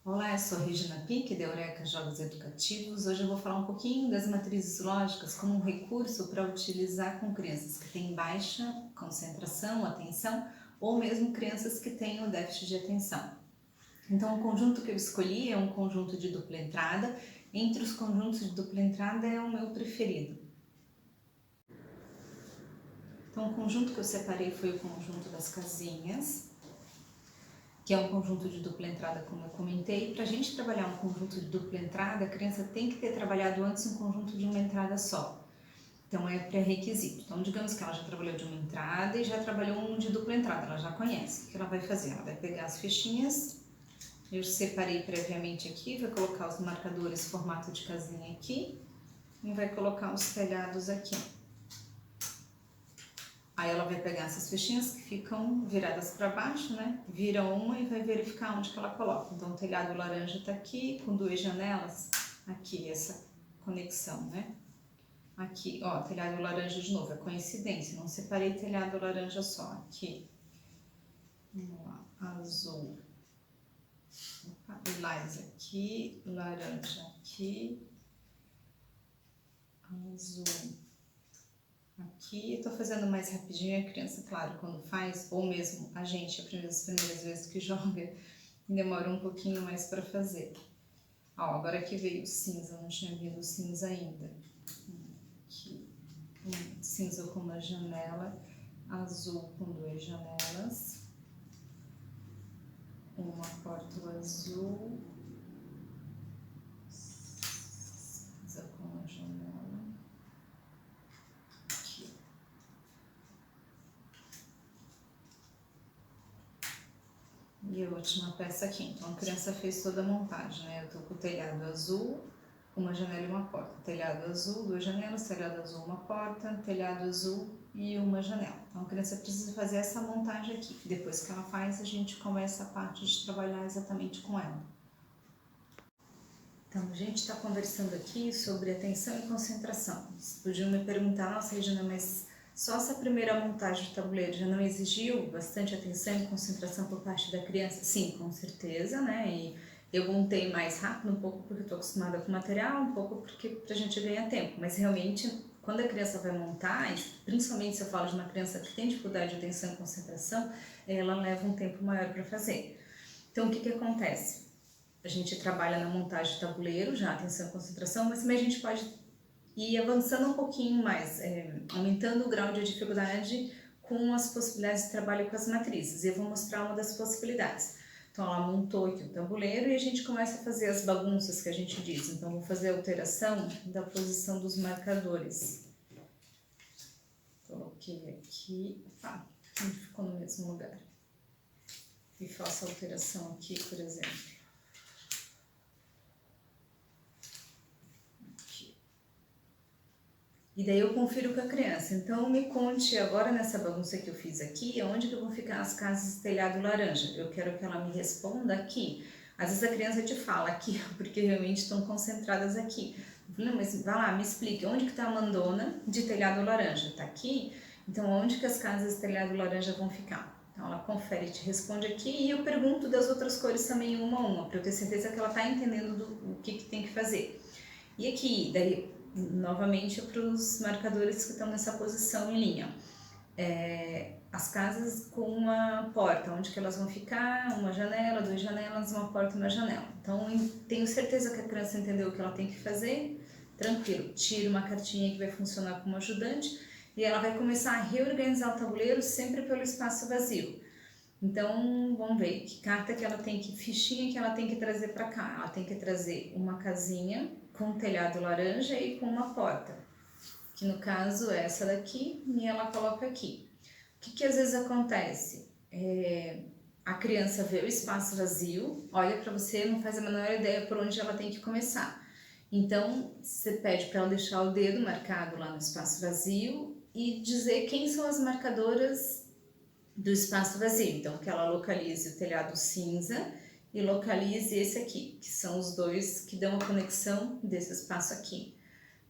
Olá, eu sou a Regina Pique, da Eureka Jogos Educativos. Hoje eu vou falar um pouquinho das matrizes lógicas como um recurso para utilizar com crianças que têm baixa concentração, atenção, ou mesmo crianças que têm o déficit de atenção. Então, o conjunto que eu escolhi é um conjunto de dupla entrada. Entre os conjuntos de dupla entrada é o meu preferido. Então, o conjunto que eu separei foi o conjunto das casinhas, que é um conjunto de dupla entrada, como eu comentei. Para a gente trabalhar um conjunto de dupla entrada, a criança tem que ter trabalhado antes um conjunto de uma entrada só. Então, é pré-requisito. Então, digamos que ela já trabalhou de uma entrada e já trabalhou um de dupla entrada, ela já conhece. O que ela vai fazer? Ela vai pegar as fichinhas, eu separei previamente aqui, vai colocar os marcadores formato de casinha aqui e vai colocar os telhados aqui. Aí ela vai pegar essas fichinhas que ficam viradas para baixo, né? Vira uma e vai verificar onde que ela coloca. Então, o telhado laranja está aqui, com duas janelas. Aqui, essa conexão, né? Aqui, ó, telhado laranja de novo, é coincidência. Não separei telhado laranja só. Aqui, vamos lá, azul. Opa, lilás aqui, laranja aqui, azul aqui. Tô fazendo mais rapidinho, a criança, claro, quando faz, ou mesmo a gente, as primeiras vezes que joga, demora um pouquinho mais para fazer. Ó, agora que veio o cinza, não tinha vindo o cinza ainda. Aqui, cinza com uma janela, azul com duas janelas, uma porta azul, cinza com uma janela. E a última peça aqui. Então, a criança fez toda a montagem, né? Eu tô com o telhado azul, uma janela e uma porta. Telhado azul, duas janelas, telhado azul, uma porta, telhado azul e uma janela. Então, a criança precisa fazer essa montagem aqui. Depois que ela faz, a gente começa a parte de trabalhar exatamente com ela. Então, a gente está conversando aqui sobre atenção e concentração. Vocês podiam me perguntar, nossa, Regina, mas só essa primeira montagem do tabuleiro já não exigiu bastante atenção e concentração por parte da criança? Sim, com certeza, né? E eu montei mais rápido, um pouco porque estou acostumada com o material, um pouco porque pra gente ganhar tempo. Mas realmente, quando a criança vai montar, principalmente se eu falo de uma criança que tem dificuldade de atenção e concentração, ela leva um tempo maior para fazer. Então, o que acontece? A gente trabalha na montagem de tabuleiro, já atenção e concentração, mas também a gente pode ir avançando um pouquinho mais, aumentando o grau de dificuldade com as possibilidades de trabalho com as matrizes. E eu vou mostrar uma das possibilidades. Então, ela montou aqui o tabuleiro e a gente começa a fazer as bagunças que a gente diz. Então, vou fazer a alteração da posição dos marcadores. Coloquei aqui, não ficou no mesmo lugar. E faço a alteração aqui, por exemplo. E daí eu confiro com a criança. Então, me conte agora nessa bagunça que eu fiz aqui, onde que vão ficar as casas de telhado laranja? Eu quero que ela me responda aqui. Às vezes a criança te fala aqui, porque realmente estão concentradas aqui. Eu falei, não, mas vai lá, me explique, onde que está a mandona de telhado laranja? Está aqui? Então, onde que as casas de telhado laranja vão ficar? Então, ela confere e te responde aqui, e eu pergunto das outras cores também uma a uma, para eu ter certeza que ela está entendendo o que tem que fazer. E aqui, daí, novamente para os marcadores que estão nessa posição em linha. As casas com uma porta, onde que elas vão ficar, uma janela, duas janelas, uma porta e uma janela. Então, tenho certeza que a criança entendeu o que ela tem que fazer, tranquilo, tira uma cartinha que vai funcionar como ajudante e ela vai começar a reorganizar o tabuleiro sempre pelo espaço vazio. Então, vamos ver que carta que ela tem que, fichinha que ela tem que trazer para cá. Ela tem que trazer uma casinha com um telhado laranja e com uma porta, que no caso é essa daqui, e ela coloca aqui. O que às vezes acontece? A criança vê o espaço vazio, olha para você, não faz a menor ideia por onde ela tem que começar. Então, você pede para ela deixar o dedo marcado lá no espaço vazio e dizer quem são as marcadoras do espaço vazio. Então, que ela localize o telhado cinza e localize esse aqui, que são os dois que dão a conexão desse espaço aqui.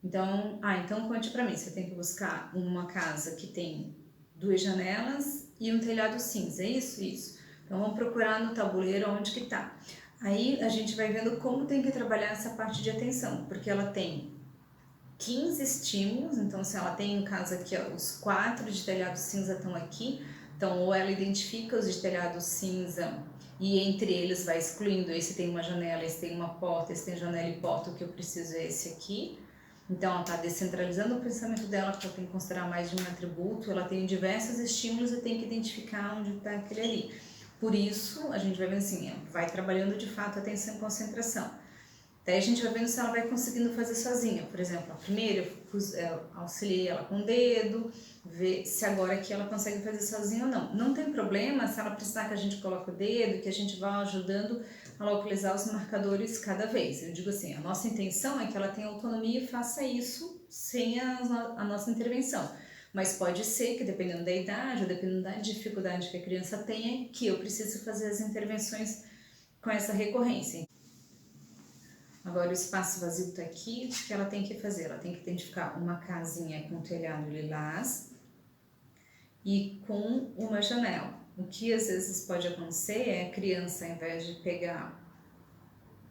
Então, então conte pra mim, você tem que buscar uma casa que tem duas janelas e um telhado cinza, é isso? Isso. Então, vamos procurar no tabuleiro onde que tá. Aí a gente vai vendo como tem que trabalhar essa parte de atenção, porque ela tem 15 estímulos, então se ela tem em casa aqui, ó, os 4 de telhado cinza estão aqui, então ou ela identifica os de telhado cinza e entre eles vai excluindo, esse tem uma janela, esse tem uma porta, esse tem janela e porta, o que eu preciso é esse aqui. Então ela está descentralizando o pensamento dela, porque ela tem que considerar mais de um atributo, ela tem diversos estímulos e tem que identificar onde está aquele ali. Por isso, a gente vai vendo assim, vai trabalhando de fato a atenção e concentração. Daí a gente vai vendo se ela vai conseguindo fazer sozinha. Por exemplo, a primeira eu auxiliei ela com o dedo, ver se agora aqui ela consegue fazer sozinha ou não. Não tem problema se ela precisar que a gente coloque o dedo, que a gente vá ajudando a localizar os marcadores cada vez. Eu digo assim, a nossa intenção é que ela tenha autonomia e faça isso sem a nossa intervenção. Mas pode ser que, dependendo da idade ou dependendo da dificuldade que a criança tenha, que eu precise fazer as intervenções com essa recorrência. Agora o espaço vazio está aqui, o que ela tem que fazer? Ela tem que identificar uma casinha com telhado lilás e com uma janela. O que às vezes pode acontecer é a criança, ao invés de pegar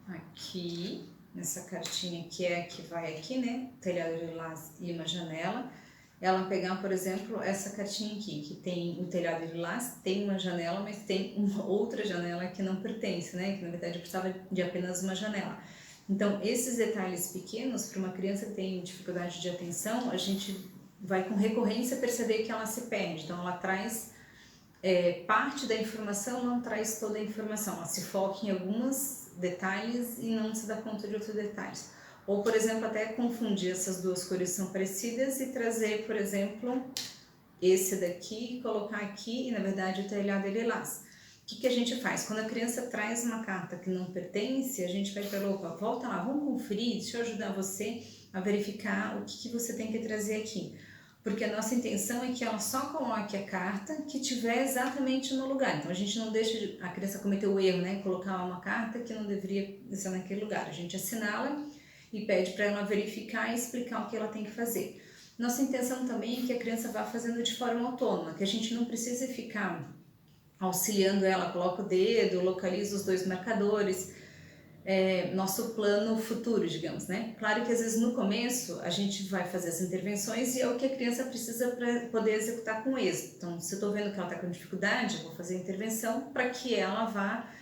aqui, nessa cartinha que é a que vai aqui, né, telhado lilás e uma janela, ela pegar, por exemplo, essa cartinha aqui, que tem um telhado lilás, tem uma janela, mas tem uma outra janela que não pertence, né, que na verdade precisava de apenas uma janela. Então, esses detalhes pequenos, para uma criança que tem dificuldade de atenção, a gente vai com recorrência perceber que ela se perde. Então, ela traz parte da informação, não traz toda a informação. Ela se foca em alguns detalhes e não se dá conta de outros detalhes. Ou, por exemplo, até confundir essas duas cores são parecidas e trazer, por exemplo, esse daqui e colocar aqui, e na verdade o telhado é lilás. O que a gente faz? Quando a criança traz uma carta que não pertence, a gente vai para opa, volta lá, vamos conferir, deixa eu ajudar você a verificar o que você tem que trazer aqui. Porque a nossa intenção é que ela só coloque a carta que tiver exatamente no lugar. Então a gente não deixa a criança cometer o erro, né? Colocar uma carta que não deveria estar naquele lugar. A gente assinala e pede para ela verificar e explicar o que ela tem que fazer. Nossa intenção também é que a criança vá fazendo de forma autônoma, que a gente não precise ficar auxiliando ela, coloca o dedo, localiza os dois marcadores, nosso plano futuro, digamos, né? Claro que às vezes no começo a gente vai fazer as intervenções e é o que a criança precisa para poder executar com êxito. Então, se eu estou vendo que ela está com dificuldade, eu vou fazer a intervenção para que ela vá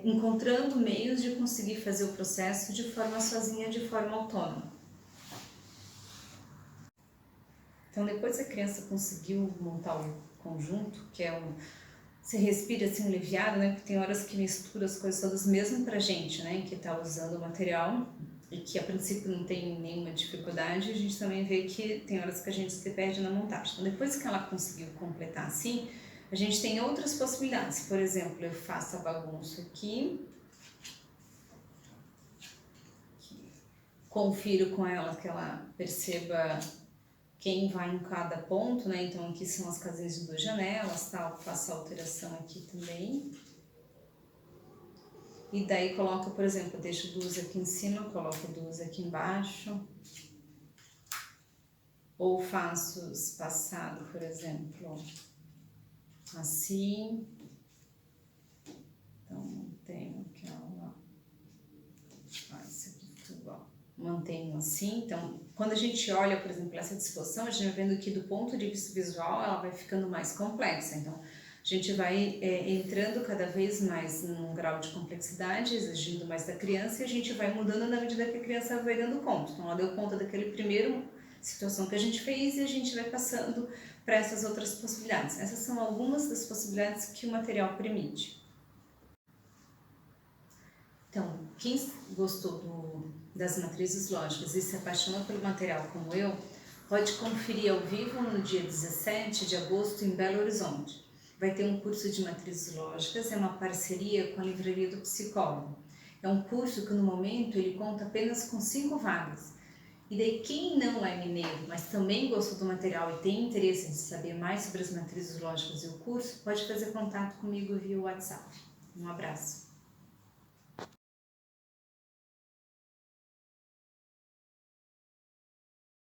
encontrando meios de conseguir fazer o processo de forma sozinha, de forma autônoma. Então, depois que a criança conseguiu montar o conjunto, que é você respira assim aliviado, né? Porque tem horas que mistura as coisas todas, mesmo pra gente, né? Que tá usando o material e que a princípio não tem nenhuma dificuldade, a gente também vê que tem horas que a gente se perde na montagem. Então, depois que ela conseguiu completar assim, a gente tem outras possibilidades. Por exemplo, eu faço a bagunça aqui, confiro com ela que ela perceba quem vai em cada ponto, né? Então aqui são as casinhas de 2 janelas, tal, faço a alteração aqui também. E daí coloco, por exemplo, deixo 2 aqui em cima, coloco 2 aqui embaixo. Ou faço espaçado, por exemplo, assim. Então mantenho aquela, isso aqui tudo, ó. Mantenho assim, então quando a gente olha, por exemplo, essa disposição, a gente vai vendo que do ponto de vista visual ela vai ficando mais complexa, então a gente vai entrando cada vez mais num grau de complexidade, exigindo mais da criança e a gente vai mudando na medida que a criança vai dando conta. Então ela deu conta daquele primeiro situação que a gente fez e a gente vai passando para essas outras possibilidades. Essas são algumas das possibilidades que o material permite. Então, quem gostou das matrizes lógicas e se apaixonou pelo material como eu, pode conferir ao vivo no dia 17 de agosto em Belo Horizonte. Vai ter um curso de matrizes lógicas, é uma parceria com a Livraria do Psicólogo. É um curso que no momento ele conta apenas com 5 vagas. E daí quem não é mineiro, mas também gostou do material e tem interesse em saber mais sobre as matrizes lógicas e o curso, pode fazer contato comigo via WhatsApp. Um abraço.